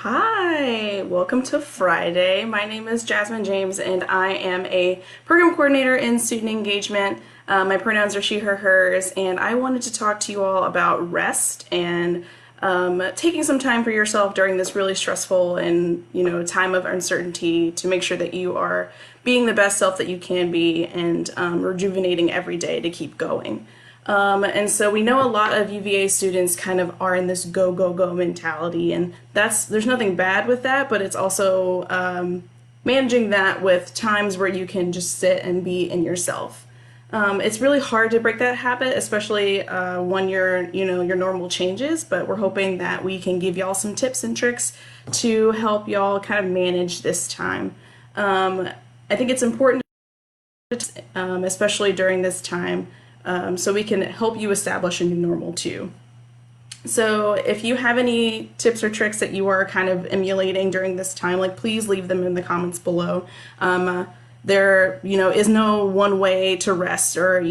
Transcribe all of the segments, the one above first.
Hi, welcome to Friday. My name is Jasmine James, and I am a program coordinator in student engagement. My pronouns are she, her, hers, and I wanted to talk to you all about rest and taking some time for yourself during this really stressful and time of uncertainty to make sure that you are being the best self that you can be and rejuvenating every day to keep going. And so we know a lot of UVA students kind of are in this go, go, go mentality, and there's nothing bad with that, but it's also managing that with times where you can just sit and be in yourself. It's really hard to break that habit, especially when your normal changes, but we're hoping that we can give y'all some tips and tricks to help y'all kind of manage this time. I think it's important, especially during this time, so we can help you establish a new normal too. So if you have any tips or tricks that you are kind of emulating during this time, like please leave them in the comments below. There, is no one way to rest or,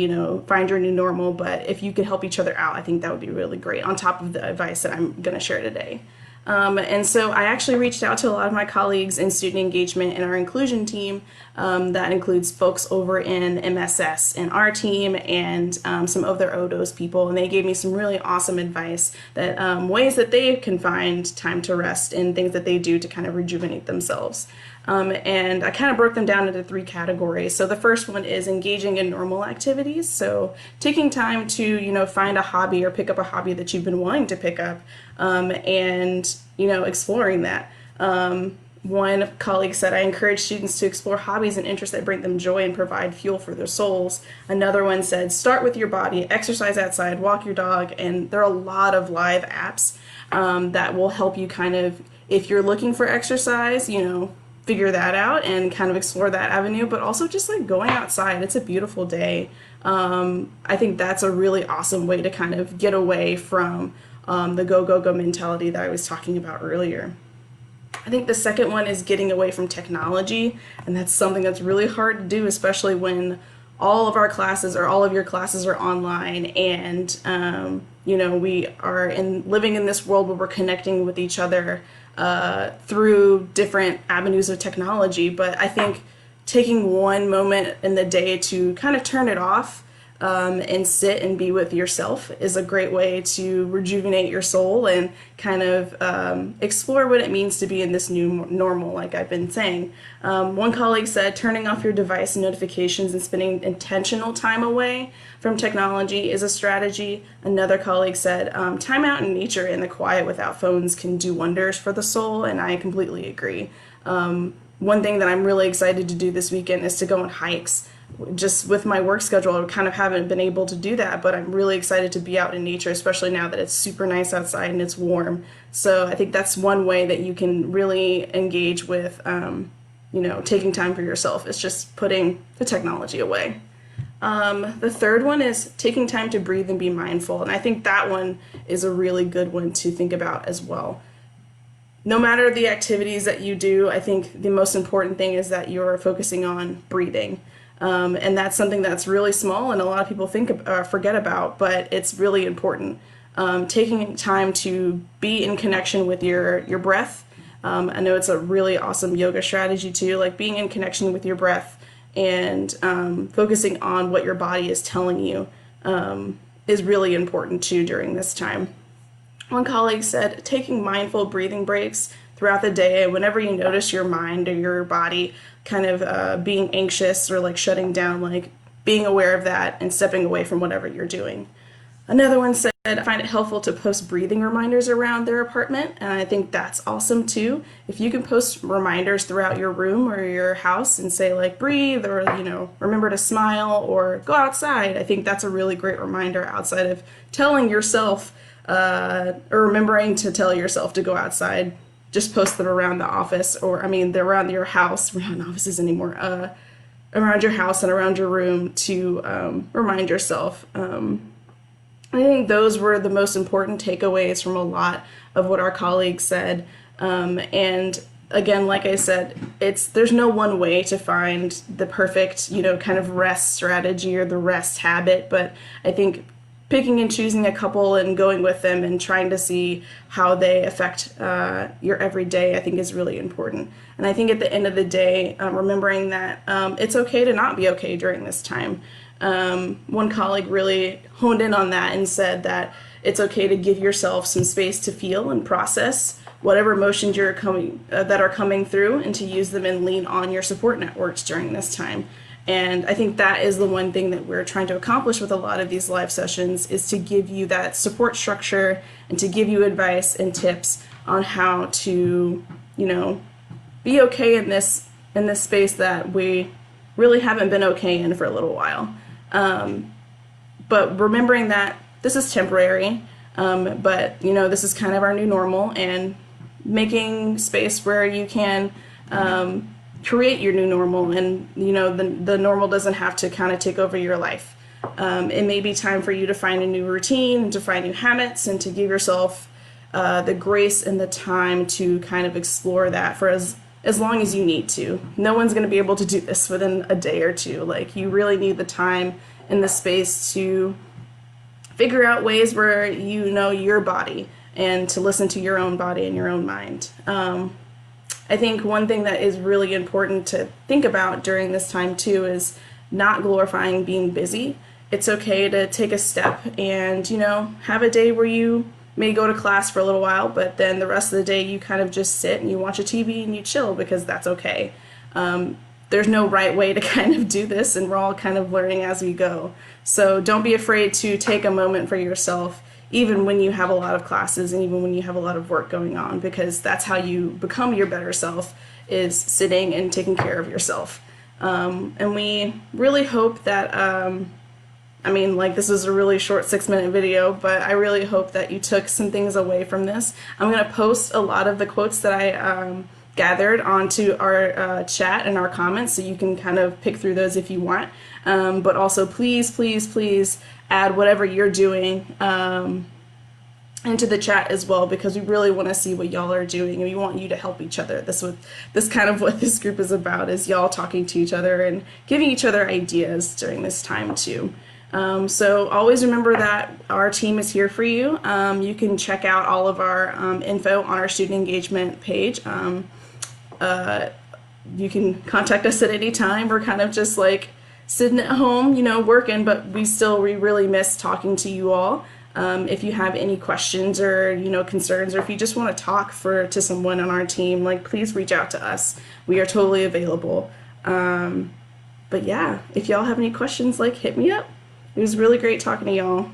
find your new normal, but if you could help each other out, I think that would be really great on top of the advice that I'm going to share today. And so I actually reached out to a lot of my colleagues in student engagement in our inclusion team. That includes folks over in MSS and our team and some other ODOS people. And they gave me some really awesome advice that ways that they can find time to rest and things that they do to kind of rejuvenate themselves. And I kind of broke them down into three categories. So the first one is engaging in normal activities. So taking time to, find a hobby or pick up a hobby that you've been wanting to pick up and, exploring that. One colleague said, I encourage students to explore hobbies and interests that bring them joy and provide fuel for their souls. Another one said, start with your body, exercise outside, walk your dog, and there are a lot of live apps that will help you kind of, if you're looking for exercise, figure that out and kind of explore that avenue, but also just like going outside. It's a beautiful day. I think that's a really awesome way to kind of get away from the go, go, go mentality that I was talking about earlier. I think the second one is getting away from technology, and that's something that's really hard to do, especially when all of our classes or all of your classes are online and we are living in this world where we're connecting with each other through different avenues of technology. But I think taking one moment in the day to kind of turn it off and sit and be with yourself is a great way to rejuvenate your soul and kind of explore what it means to be in this new normal, like I've been saying. One colleague said turning off your device notifications and spending intentional time away from technology is a strategy. Another colleague said time out in nature and the quiet without phones can do wonders for the soul, and I completely agree. One thing that I'm really excited to do this weekend is to go on hikes. Just with my work schedule, I kind of haven't been able to do that, but I'm really excited to be out in nature, especially now that it's super nice outside and it's warm. So I think that's one way that you can really engage with, taking time for yourself. It's just putting the technology away. The third one is taking time to breathe and be mindful, and I think that one is a really good one to think about as well. No matter the activities that you do, I think the most important thing is that you're focusing on breathing. And that's something that's really small and a lot of people forget about, but it's really important. Taking time to be in connection with your breath. I know it's a really awesome yoga strategy too, like being in connection with your breath and focusing on what your body is telling you is really important too during this time. One colleague said taking mindful breathing breaks throughout the day, whenever you notice your mind or your body kind of being anxious or like shutting down, like being aware of that and stepping away from whatever you're doing. Another one said, I find it helpful to post breathing reminders around their apartment, and I think that's awesome too. If you can post reminders throughout your room or your house and say like breathe or remember to smile or go outside, I think that's a really great reminder outside of telling yourself or remembering to tell yourself to go outside. Just post them around the office, or they're around your house. We're not in offices anymore. Around your house and around your room to remind yourself. I think those were the most important takeaways from a lot of what our colleagues said. And again, like I said, there's no one way to find the perfect, kind of rest strategy or the rest habit. But I think picking and choosing a couple and going with them and trying to see how they affect your everyday, I think is really important. And I think at the end of the day, remembering that it's okay to not be okay during this time. One colleague really honed in on that and said that it's okay to give yourself some space to feel and process whatever emotions you're coming that are coming through, and to use them and lean on your support networks during this time. And I think that is the one thing that we're trying to accomplish with a lot of these live sessions, is to give you that support structure and to give you advice and tips on how to, be okay in this space that we really haven't been okay in for a little while. But remembering that this is temporary, but this is kind of our new normal, and making space where you can create your new normal, and the normal doesn't have to kind of take over your life. It may be time for you to find a new routine and to find new habits, and to give yourself the grace and the time to kind of explore that for as long as you need to. No one's going to be able to do this within a day or two. Like, you really need the time and the space to figure out ways where you know your body, and to listen to your own body and your own mind. I think one thing that is really important to think about during this time too is not glorifying being busy. It's okay to take a step and, have a day where you may go to class for a little while, but then the rest of the day you kind of just sit and you watch a TV and you chill, because that's okay. There's no right way to kind of do this, and we're all kind of learning as we go. So don't be afraid to take a moment for yourself, even when you have a lot of classes and even when you have a lot of work going on, because that's how you become your better self, is sitting and taking care of yourself. And we really hope that, this is a really short 6-minute video, but I really hope that you took some things away from this. I'm going to post a lot of the quotes that I gathered onto our chat and our comments, so you can kind of pick through those if you want. But also, please, please, please add whatever you're doing into the chat as well, because we really want to see what y'all are doing, and we want you to help each other. This kind of what this group is about, is y'all talking to each other and giving each other ideas during this time too. So always remember that our team is here for you. You can check out all of our info on our student engagement page. You can contact us at any time. We're kind of just like sitting at home, working, but we really miss talking to you all. If you have any questions or, concerns, or if you just want to talk to someone on our team, please reach out to us. We are totally available. But yeah, if y'all have any questions, hit me up. It was really great talking to y'all.